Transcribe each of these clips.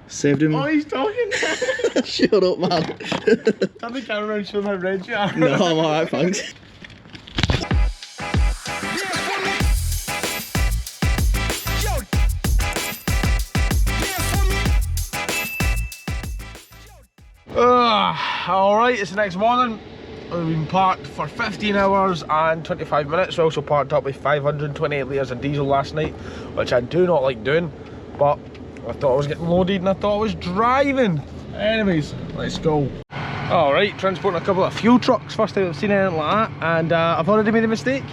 Saved him. Oh, he's talking. Shut up, man. Turn the camera around and show him how red you are. No, I'm alright, thanks. Alright, it's the next morning. We've been parked for 15 hours and 25 minutes. We also parked up with 528 litres of diesel last night, which I do not like doing, but I thought I was getting loaded and I thought I was driving. Anyways, let's go. Alright, transporting a couple of fuel trucks. First time I've seen anything like that, and I've already made a mistake.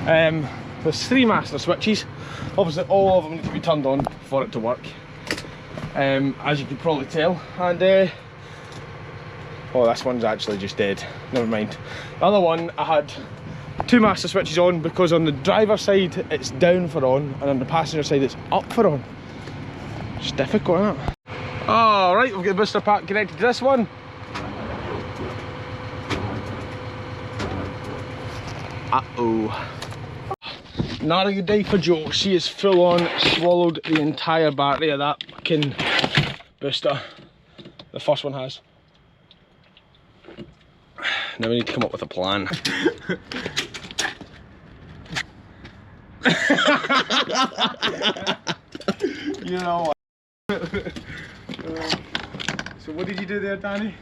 There's 3 master switches. Obviously all of them need to be turned on for it to work, as you could probably tell. And oh, this one's actually just dead. Never mind. The other one, I had 2 master switches on because on the driver's side it's down for on, and on the passenger side it's up for on. It's difficult, isn't it? Alright, we've got the booster pack connected to this one. Uh-oh. Not a good day for Jo. She is full on swallowed the entire battery of that fucking booster. The first one has. Now we need to come up with a plan. You know what? So what did you do there, Danny?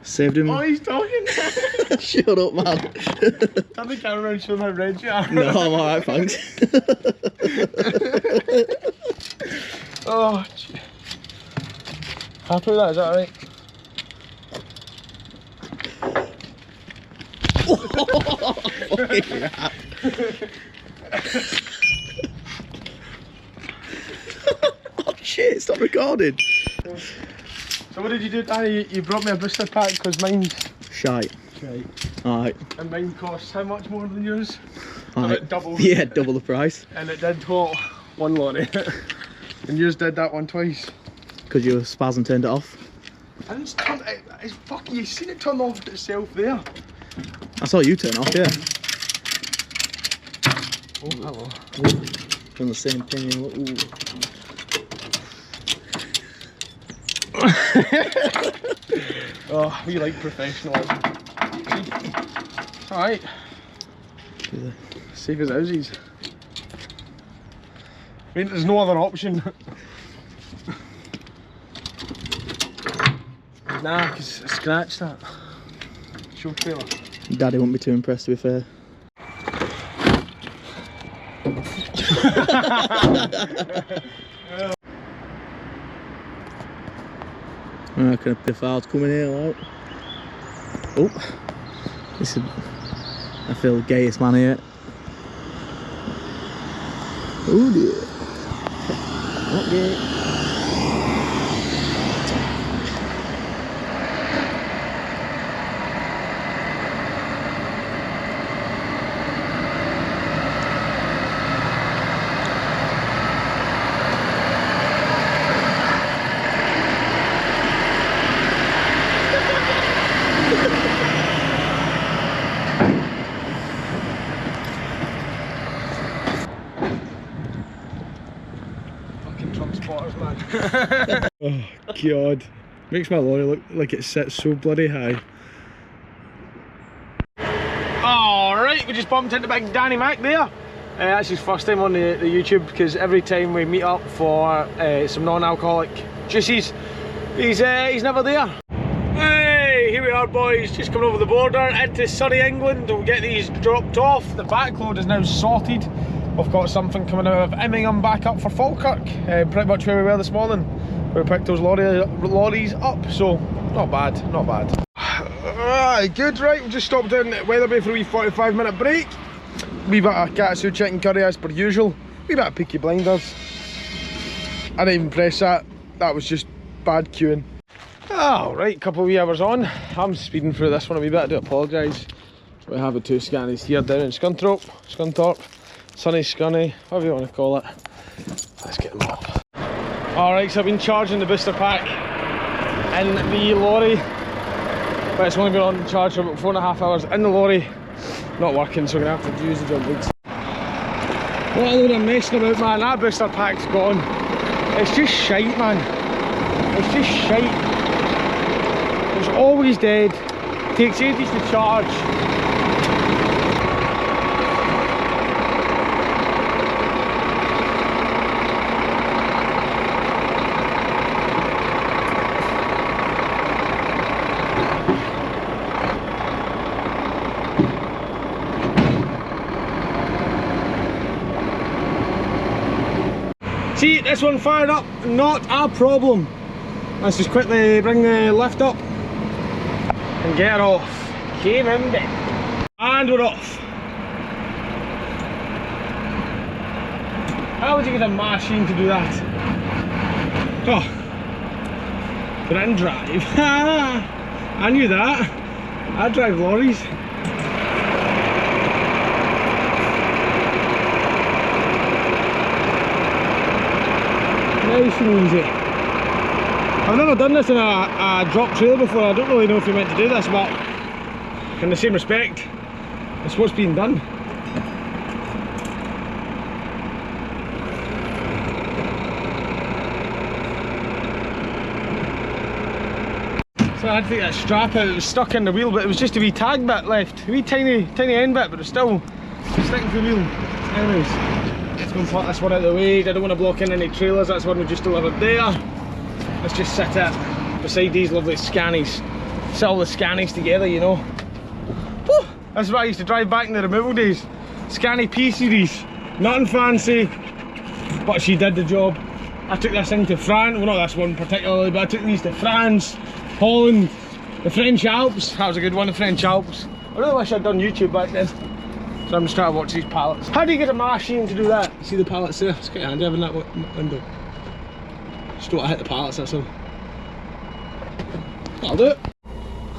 Saved him. Oh, he's talking. Shut up, man. Turn the camera around and show him how red you are. No, I'm alright, thanks. Oh, gee. Happy with that, is that alright? Fucking rat. Oh shit, stop recording. So what did you do, Danny? You brought me a booster pack because mine's Shite. right. Alright. And mine costs how much more than yours? Alright. About double. Yeah, double the price. And it did what? 1 lorry. And yours did that one twice. Because your spasm turned it off. And it's turned, it's fucking, you seen it turn off itself there. I saw you turn off, yeah. Oh, hello. From the same thing. Ooh. Oh, we like professionalism. Alright. Safe as houses. I mean, there's no other option. Nah, because I scratched that. Show trailer. Daddy won't be too impressed, to be fair. I reckon the file's coming here, like. Oh, this is. I feel the gayest man here. Oh dear. Not gay. Oh god, makes my lorry look like it sits so bloody high. Alright, we just bumped into big Danny Mac there. That's his first time on the YouTube, because every time we meet up for some non-alcoholic juices, he's never there. Hey, here we are boys, just coming over the border into sunny England. We'll get these dropped off. The backload is now sorted. We've got something coming out of Immingham back up for Falkirk, pretty much where we were this morning. We picked those lorries up, so not bad, not bad. Alright, good, right, we've just stopped down at Weatherby for a wee 45-minute break. Wee bit of katsu chicken curry as per usual. Wee bit of Peaky Blinders. I didn't even press that, that was just bad queuing. Alright, couple of wee hours on. I'm speeding through this one a wee bit, I do apologise. We have the 2 Scanias here down in Scunthorpe. Sunny Scunny, whatever you want to call it. Let's get them off. Alright, so I've been charging the booster pack in the lorry, but it's only been on charge for about 4.5 hours in the lorry. Not working, so we're going to have to use the jump leads. What a load of messing about, man. That booster pack's gone. It's just shite, man. It's just shite. It's always dead. Takes ages to charge. See, this one fired up, not a problem. Let's just quickly bring the lift up and get her off. Came in bit. And we're off. How would you get a machine to do that? Oh, put it in drive. I knew that. I drive lorries. Nice and easy. I've never done this in a drop trailer before. I don't really know if you're meant to do this, but in the same respect, it's what's being done. So I had to take that strap out. It was stuck in the wheel, but it was just a wee tag bit left. A wee tiny end bit, but it's still sticking to the wheel. Anyways, let's go and put this one out of the way. I don't want to block in any trailers. That's one we just delivered there. Let's just sit it beside these lovely Scanias. Sit all the Scanias together, you know. Woo! This is what I used to drive back in the removal days. Scani P series. Nothing fancy, but she did the job. I took this thing to France, well not this one particularly, but I took these to France, Holland, the French Alps. That was a good one, the French Alps. I really wish I'd done YouTube back then. So I'm just trying to watch these pallets. How do you get a machine to do that? See the pallets there? It's quite handy having that window. Just don't want to hit the pallets, that's all. That'll do it.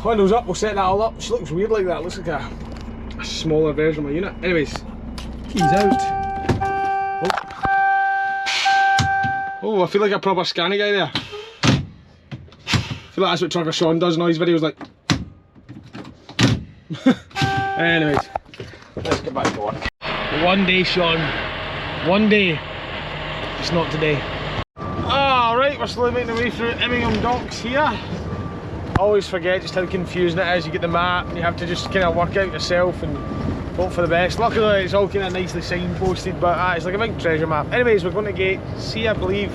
Windows up, we'll set that all up. She looks weird like that, it looks like a smaller version of my unit. Anyways, keys out. Oh, I feel like a proper Scani guy there. I feel like that's what Trucker Shaun does in all his videos, like. Anyways, let's get back to work. One day, Shaun. One day. Just not today. Alright, we're slowly making our way through Immingham docks here. I always forget just how confusing it is. You get the map and you have to just kind of work out yourself and hope for the best. Luckily it's all kind of nicely signposted, but it's like a big treasure map. Anyways, we're going to gate C, I believe,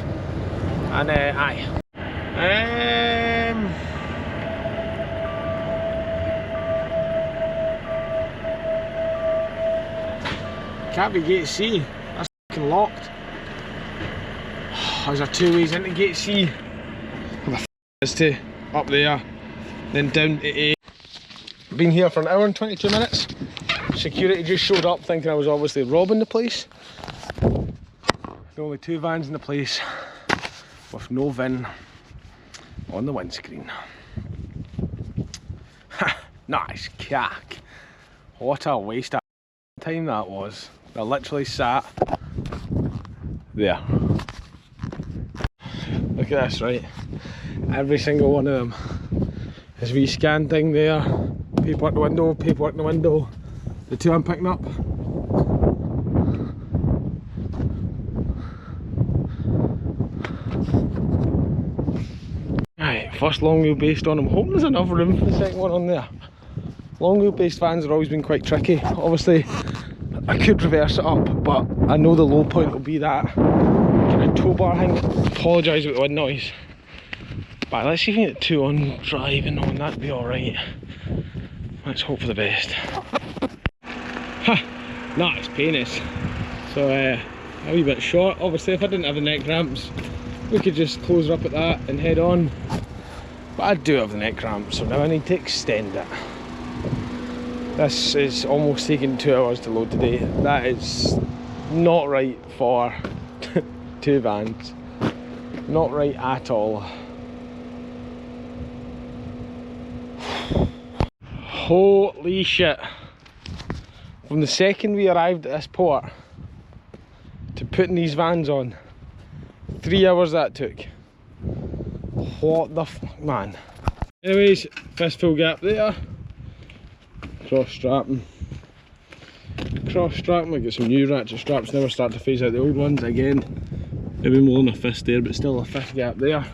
and aye. Can't be gate C, that's fucking locked. There's 2 ways into gate C. Where the f is to? Up there, then down to A. Been here for an hour and 22 minutes. Security just showed up thinking I was obviously robbing the place. There's only 2 vans in the place with no VIN on the windscreen. Ha! Nice cack. What a waste of time that was. They literally sat there. Look at this, right? Every single one of them. There's a wee scan thing there. Paperwork in the window, paperwork in the window. The 2 I'm picking up. Right, first long wheelbase on. I'm hoping there's enough room for the second one on there. Long wheelbase vans have always been quite tricky. Obviously, I could reverse it up, but I know the low point will be that kind of tow bar thing. Apologise about the wind noise. But let's see if we can get 2 on drive and on, that'd be alright. Let's hope for the best. Ha! Nice penis. So a wee bit short. Obviously if I didn't have the neck ramps, we could just close her up at that and head on. But I do have the neck ramps, so now I need to extend it. This is almost taking 2 hours to load today. That is not right for 2 vans. Not right at all. Holy shit. From the second we arrived at this port to putting these vans on, 3 hours that took. What the fuck, man. Anyways, fistful gap there. Cross strapping. Cross strapping, we get some new ratchet straps, never start to phase out the old ones again. Maybe more than a fist there, but still a fist gap there.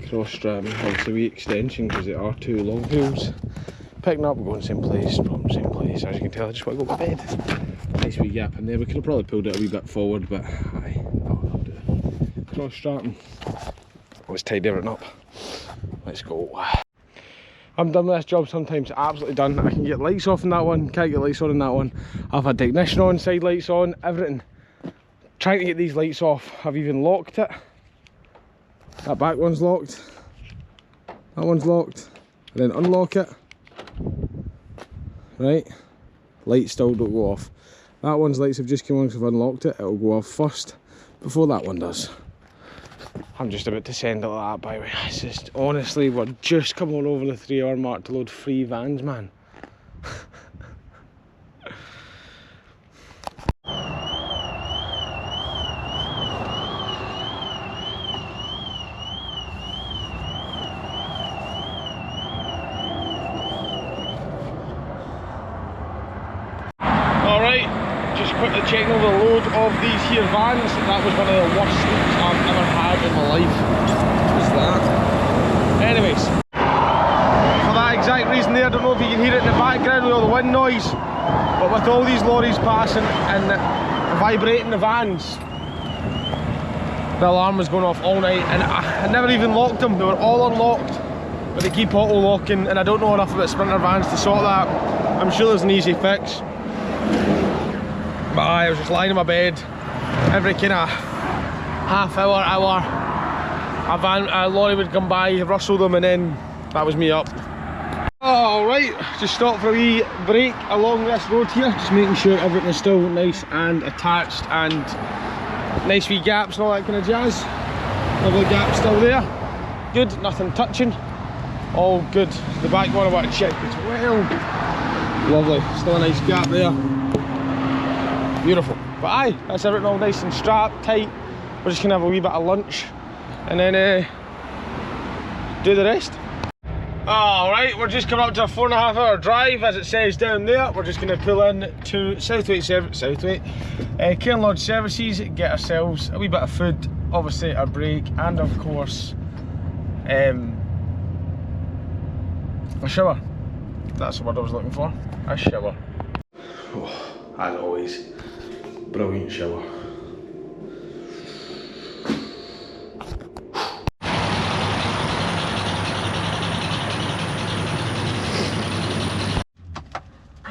cross strap, obviously wee extension because they are two long wheels. Picking up, we're going same place, dropping same place. As you can tell, I just want to go to bed. Nice wee gap in there. We could have probably pulled it a wee bit forward, but aye, I'll do it. Cross strapping. Let's tidy everything up. Let's go. I'm done with this job sometimes, absolutely done. I can get lights off in that one, can't get lights on in that one. I've had ignition on, side lights on, everything. Trying to get these lights off. I've even locked it. That back one's locked. That one's locked. And then unlock it. Right. Lights still don't go off. That one's lights have just come on because I've unlocked it. It'll go off first before that one does. I'm just about to send it like that, by the way. It's just, honestly, we're just coming over the 3 hour mark to load 3 vans, man. Alright, just quickly checking over the load of these here vans. That was one of the worst sleeps I've ever had in my life. Was that? Anyways, for that exact reason there, I don't know if you can hear it in the background with all the wind noise, but with all these lorries passing and vibrating the vans, the alarm was going off all night, and I never even locked them. They were all unlocked, but they keep auto locking, and I don't know enough about Sprinter vans to sort that. I'm sure there's an easy fix. But I was just lying in my bed, every kind of half hour, a lorry would come by, rustle them, and then that was me up. Alright, just stopped for a wee break along this road here, just making sure everything is still nice and attached and nice wee gaps and all that kind of jazz. Lovely gap still there. Good, nothing touching. All good. The back one I want to check as well. Lovely, still a nice gap there. Beautiful. But aye, that's everything all nice and strapped, tight. We're just gonna have a wee bit of lunch and then do the rest. Alright, we're just coming up to a 4.5 hour drive, as it says down there. We're just gonna pull in to Cairn Lodge Services, get ourselves a wee bit of food, obviously a break, and of course a shower. That's the word I was looking for. A shower. Oh, as always, brilliant shower.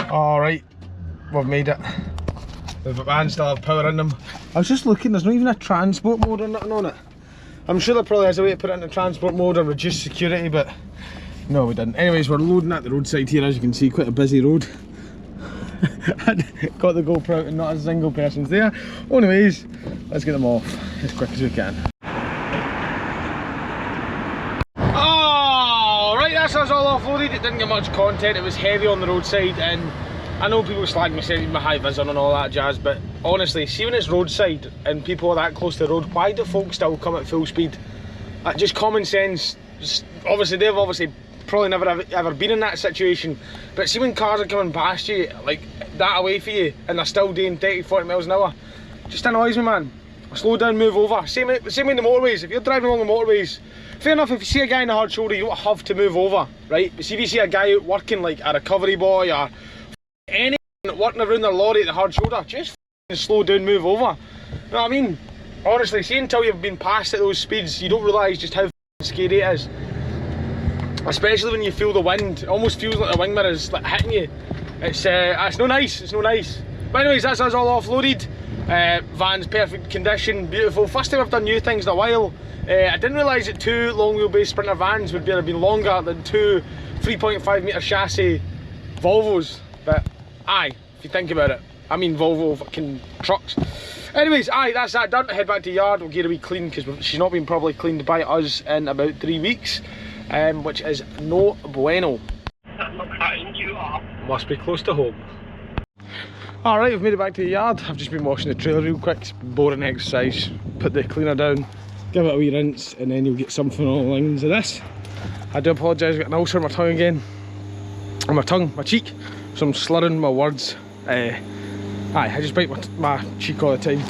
Alright, we've made it. The vans still have power in them. I was just looking, there's not even a transport mode or nothing on it. I'm sure there probably is a way to put it into transport mode or reduce security, but no, we didn't. Anyways, we're loading at the roadside here, as you can see, quite a busy road. Got the GoPro out and not a single person's there. Anyways, let's get them off as quick as we can. Oh, right, that's us all offloaded. It didn't get much content, it was heavy on the roadside, and I know people slag me saying my high vis on and all that jazz, but honestly, see when it's roadside and people are that close to the road, why do folks still come at full speed? Just common sense. Obviously, they've probably never ever been in that situation, but see when cars are coming past you like that away for you and they're still doing 30-40 miles an hour, just annoys me, man. Slow down, move over. Same in the motorways. If you're driving along the motorways, fair enough, if you see a guy in a hard shoulder, you don't have to move over, right? But see if you see a guy out working, like a recovery boy or anything, working around their lorry at the hard shoulder, just slow down, move over. You know what I mean? Honestly, see, until you've been past at those speeds, you don't realise just how scary it is. Especially when you feel the wind. It almost feels like the wing mirror is like hitting you. It's no nice, it's no nice. But anyways, that's us all offloaded. Van's perfect condition, beautiful. First time I've done new things in a while. I didn't realise that 2 long wheelbase Sprinter vans would have been longer than 2 3.5 metre chassis Volvos. But aye, if you think about it. I mean Volvo fucking trucks. Anyways, aye, that's that done. Head back to the yard, we'll get a wee clean because she's not been properly cleaned by us in about 3 weeks. Which is no bueno. Must be close to home. Alright, we've made it back to the yard. I've just been washing the trailer real quick. It's boring exercise. Put the cleaner down, give it a wee rinse, and then you'll get something along the lines of this. I do apologise, I've got an ulcer on my tongue again. On my tongue, my cheek. So I'm slurring my words. Aye, I just bite my cheek all the time.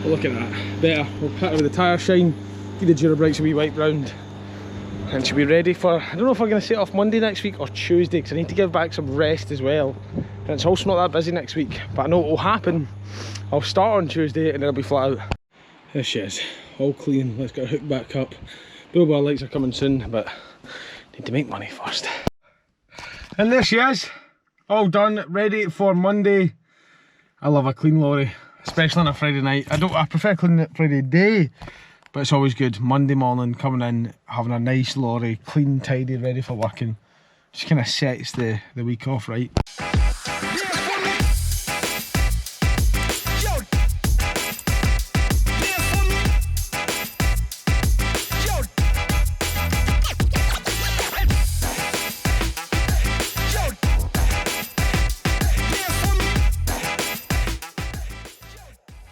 But look at that. Better. We'll put it with the tyre shine, give the Durabrites a wee wipe round. and she'll be ready for, I don't know if we're going to set off Monday next week or Tuesday, because I need to give back some rest as well, and it's also not that busy next week, but I know what will happen. I'll start on Tuesday and then I'll be flat out. There she is, all clean. Let's get her hooked back up. Billboard lights are coming soon, but need to make money first. And there she is, all done, ready for Monday. I love a clean lorry, especially on a Friday night. I prefer cleaning it Friday day, but it's always good. Monday morning, coming in, having a nice lorry, clean, tidy, ready for working. Just kind of sets the week off right.